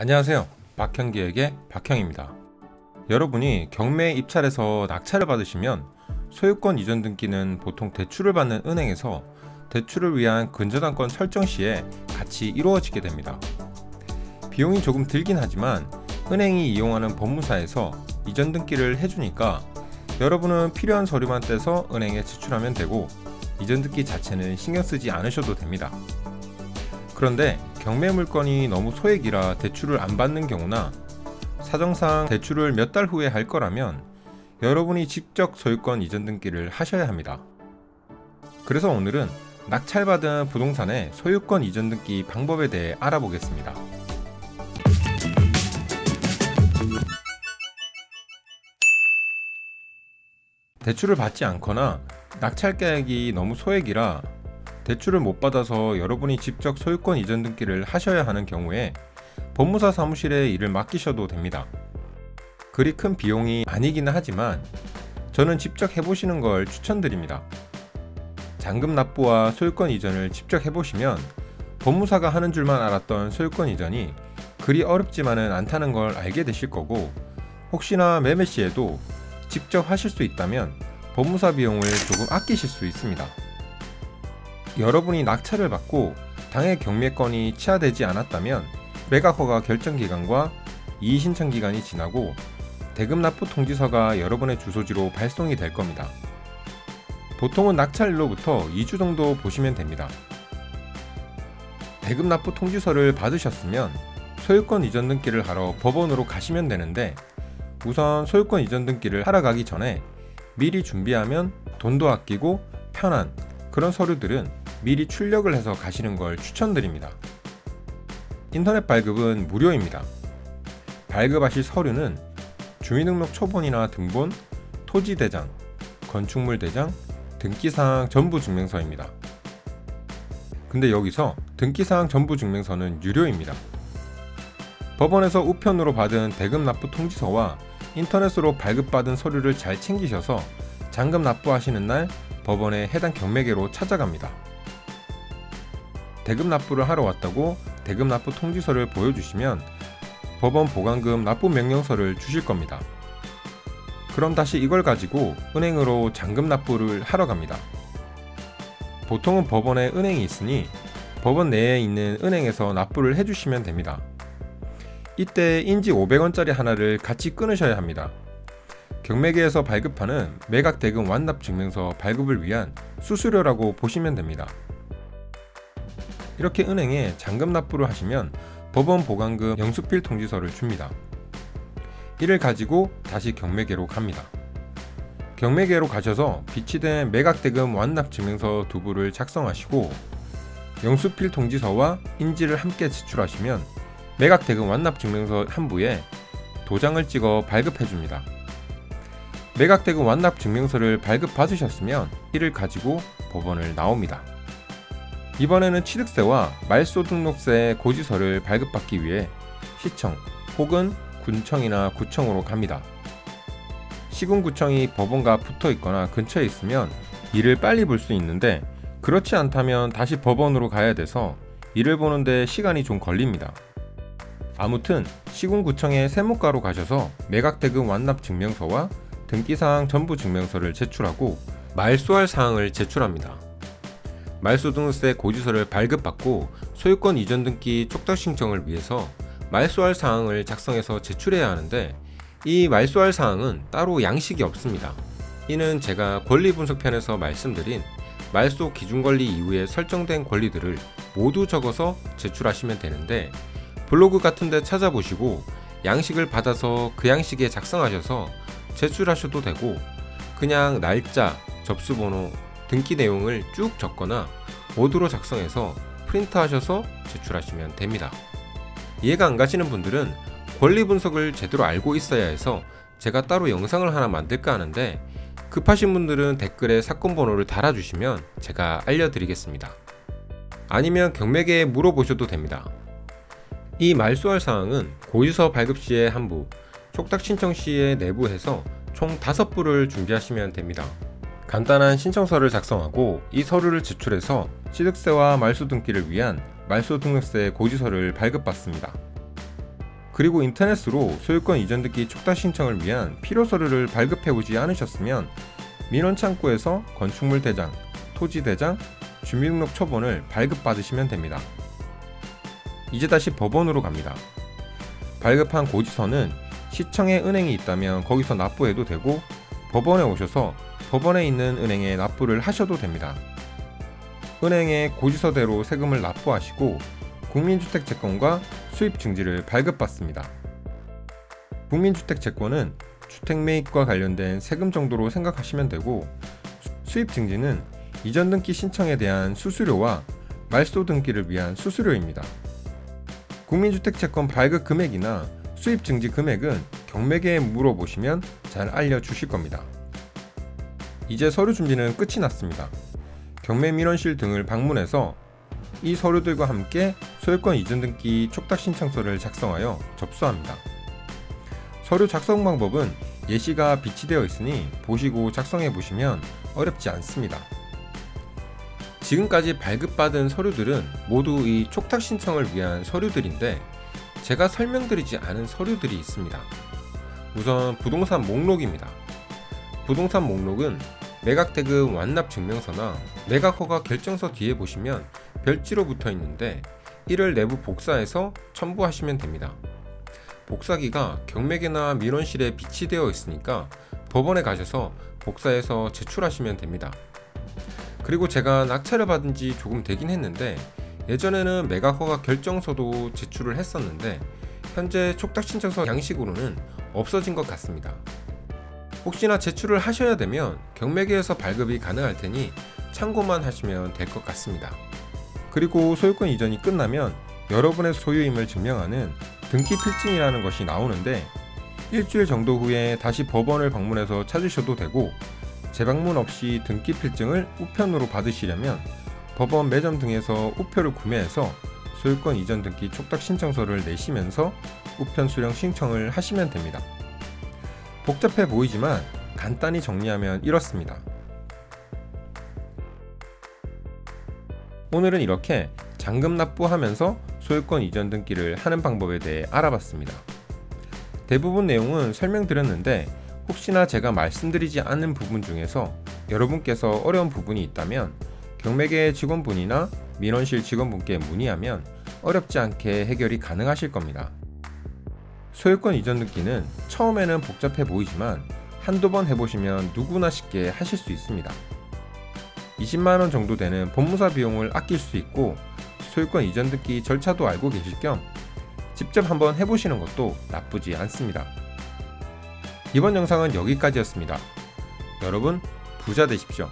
안녕하세요. 박형기에게 박형입니다. 여러분이 경매에 입찰해서 낙찰을 받으시면 소유권 이전 등기는 보통 대출을 받는 은행에서 대출을 위한 근저당권 설정 시에 같이 이루어지게 됩니다. 비용이 조금 들긴 하지만 은행이 이용하는 법무사에서 이전 등기를 해주니까 여러분은 필요한 서류만 떼서 은행에 제출하면 되고 이전 등기 자체는 신경 쓰지 않으셔도 됩니다. 그런데 경매 물건이 너무 소액이라 대출을 안 받는 경우나 사정상 대출을 몇 달 후에 할 거라면 여러분이 직접 소유권 이전 등기를 하셔야 합니다. 그래서 오늘은 낙찰받은 부동산의 소유권 이전 등기 방법에 대해 알아보겠습니다. 대출을 받지 않거나 낙찰 계획이 너무 소액이라 대출을 못 받아서 여러분이 직접 소유권 이전 등기를 하셔야 하는 경우에 법무사 사무실에 일을 맡기셔도 됩니다. 그리 큰 비용이 아니기는 하지만 저는 직접 해보시는 걸 추천드립니다. 잔금 납부와 소유권 이전을 직접 해보시면 법무사가 하는 줄만 알았던 소유권 이전이 그리 어렵지만은 않다는 걸 알게 되실 거고, 혹시나 매매 시에도 직접 하실 수 있다면 법무사 비용을 조금 아끼실 수 있습니다. 여러분이 낙찰을 받고 당해 경매권이 취하되지 않았다면 매각허가 결정기간과 이의신청기간이 지나고 대금 납부 통지서가 여러분의 주소지로 발송이 될 겁니다. 보통은 낙찰일로부터 2주 정도 보시면 됩니다. 대금 납부 통지서를 받으셨으면 소유권 이전 등기를 하러 법원으로 가시면 되는데, 우선 소유권 이전 등기를 하러 가기 전에 미리 준비하면 돈도 아끼고 편한 그런 서류들은 미리 출력을 해서 가시는 걸 추천드립니다. 인터넷 발급은 무료입니다. 발급하실 서류는 주민등록 초본이나 등본, 토지대장, 건축물 대장, 등기사항 전부증명서입니다. 근데 여기서 등기사항 전부증명서는 유료입니다. 법원에서 우편으로 받은 대금 납부 통지서와 인터넷으로 발급받은 서류를 잘 챙기셔서 잔금 납부하시는 날 법원에 해당 경매계로 찾아갑니다. 대금 납부를 하러 왔다고 대금 납부 통지서를 보여주시면 법원 보관금 납부 명령서를 주실 겁니다. 그럼 다시 이걸 가지고 은행으로 잔금 납부를 하러 갑니다. 보통은 법원에 은행이 있으니 법원 내에 있는 은행에서 납부를 해주시면 됩니다. 이때 인지 500원짜리 하나를 같이 끊으셔야 합니다. 경매계에서 발급하는 매각 대금 완납 증명서 발급을 위한 수수료라고 보시면 됩니다. 이렇게 은행에 잔금 납부를 하시면 법원 보관금 영수필 통지서를 줍니다. 이를 가지고 다시 경매계로 갑니다. 경매계로 가셔서 비치된 매각 대금 완납 증명서 두 부를 작성하시고 영수필 통지서와 인지를 함께 제출하시면 매각 대금 완납 증명서 한 부에 도장을 찍어 발급해 줍니다. 매각 대금 완납 증명서를 발급받으셨으면 이를 가지고 법원을 나옵니다. 이번에는 취득세와 말소등록세 고지서를 발급받기 위해 시청 혹은 군청이나 구청으로 갑니다. 시군구청이 법원과 붙어 있거나 근처에 있으면 일을 빨리 볼 수 있는데, 그렇지 않다면 다시 법원으로 가야 돼서 일을 보는데 시간이 좀 걸립니다. 아무튼 시군구청의 세무과로 가셔서 매각대금 완납 증명서와 등기사항 전부 증명서를 제출하고 말소할 사항을 제출합니다. 말소등록세 고지서를 발급받고 소유권 이전 등기 촉탁 신청을 위해서 말소할 사항을 작성해서 제출해야 하는데, 이 말소할 사항은 따로 양식이 없습니다. 이는 제가 권리분석편에서 말씀드린 말소 기준권리 이후에 설정된 권리들을 모두 적어서 제출하시면 되는데, 블로그 같은데 찾아보시고 양식을 받아서 그 양식에 작성하셔서 제출하셔도 되고, 그냥 날짜, 접수번호, 등기 내용을 쭉 적거나 워드로 작성해서 프린트하셔서 제출하시면 됩니다. 이해가 안 가시는 분들은 권리 분석을 제대로 알고 있어야 해서 제가 따로 영상을 하나 만들까 하는데, 급하신 분들은 댓글에 사건 번호를 달아주시면 제가 알려드리겠습니다. 아니면 경매계에 물어보셔도 됩니다. 이 말소할 사항은 고지서 발급 시에 한 부, 촉탁 신청 시에 내부 해서 총 5부를 준비하시면 됩니다. 간단한 신청서를 작성하고 이 서류를 제출해서 취득세와 말소 등기를 위한 말소 등록세 고지서를 발급받습니다. 그리고 인터넷으로 소유권 이전 등기 촉탁 신청을 위한 필요 서류를 발급해 오지 않으셨으면 민원창구에서 건축물 대장, 토지 대장, 주민등록 초본을 발급받으시면 됩니다. 이제 다시 법원으로 갑니다. 발급한 고지서는 시청에 은행이 있다면 거기서 납부해도 되고, 법원에 오셔서 법원에 있는 은행에 납부를 하셔도 됩니다. 은행에 고지서대로 세금을 납부하시고 국민주택채권과 수입증지를 발급받습니다. 국민주택채권은 주택매입과 관련된 세금 정도로 생각하시면 되고, 수입증지는 이전등기 신청에 대한 수수료와 말소등기를 위한 수수료입니다. 국민주택채권 발급 금액이나 수입증지 금액은 경매계에 물어보시면 잘 알려주실 겁니다. 이제 서류 준비는 끝이 났습니다. 경매민원실 등을 방문해서 이 서류들과 함께 소유권 이전 등기 촉탁 신청서를 작성하여 접수합니다. 서류 작성 방법은 예시가 비치되어 있으니 보시고 작성해 보시면 어렵지 않습니다. 지금까지 발급받은 서류들은 모두 이 촉탁 신청을 위한 서류들인데, 제가 설명드리지 않은 서류들이 있습니다. 우선 부동산 목록입니다. 부동산 목록은 매각대금 완납증명서나 매각허가 결정서 뒤에 보시면 별지로 붙어 있는데, 이를 내부 복사해서 첨부하시면 됩니다. 복사기가 경매계나 민원실에 비치되어 있으니까 법원에 가셔서 복사해서 제출하시면 됩니다. 그리고 제가 낙찰을 받은 지 조금 되긴 했는데, 예전에는 매각허가 결정서도 제출을 했었는데 현재 촉탁신청서 양식으로는 없어진 것 같습니다. 혹시나 제출을 하셔야 되면 경매계에서 발급이 가능할 테니 참고만 하시면 될 것 같습니다. 그리고 소유권 이전이 끝나면 여러분의 소유임을 증명하는 등기 필증이라는 것이 나오는데, 일주일 정도 후에 다시 법원을 방문해서 찾으셔도 되고, 재방문 없이 등기 필증을 우편으로 받으시려면 법원 매점 등에서 우표를 구매해서 소유권 이전 등기 촉탁 신청서를 내시면서 우편 수령 신청을 하시면 됩니다. 복잡해 보이지만 간단히 정리하면 이렇습니다. 오늘은 이렇게 잔금 납부하면서 소유권 이전 등기를 하는 방법에 대해 알아봤습니다. 대부분 내용은 설명드렸는데, 혹시나 제가 말씀드리지 않은 부분 중에서 여러분께서 어려운 부분이 있다면 경매계 직원분이나 민원실 직원분께 문의하면 어렵지 않게 해결이 가능하실 겁니다. 소유권 이전 등기는 처음에는 복잡해 보이지만 한두 번 해보시면 누구나 쉽게 하실 수 있습니다. 20만원 정도 되는 법무사 비용을 아낄 수 있고, 소유권 이전 등기 절차도 알고 계실 겸 직접 한번 해보시는 것도 나쁘지 않습니다. 이번 영상은 여기까지였습니다. 여러분 부자 되십시오.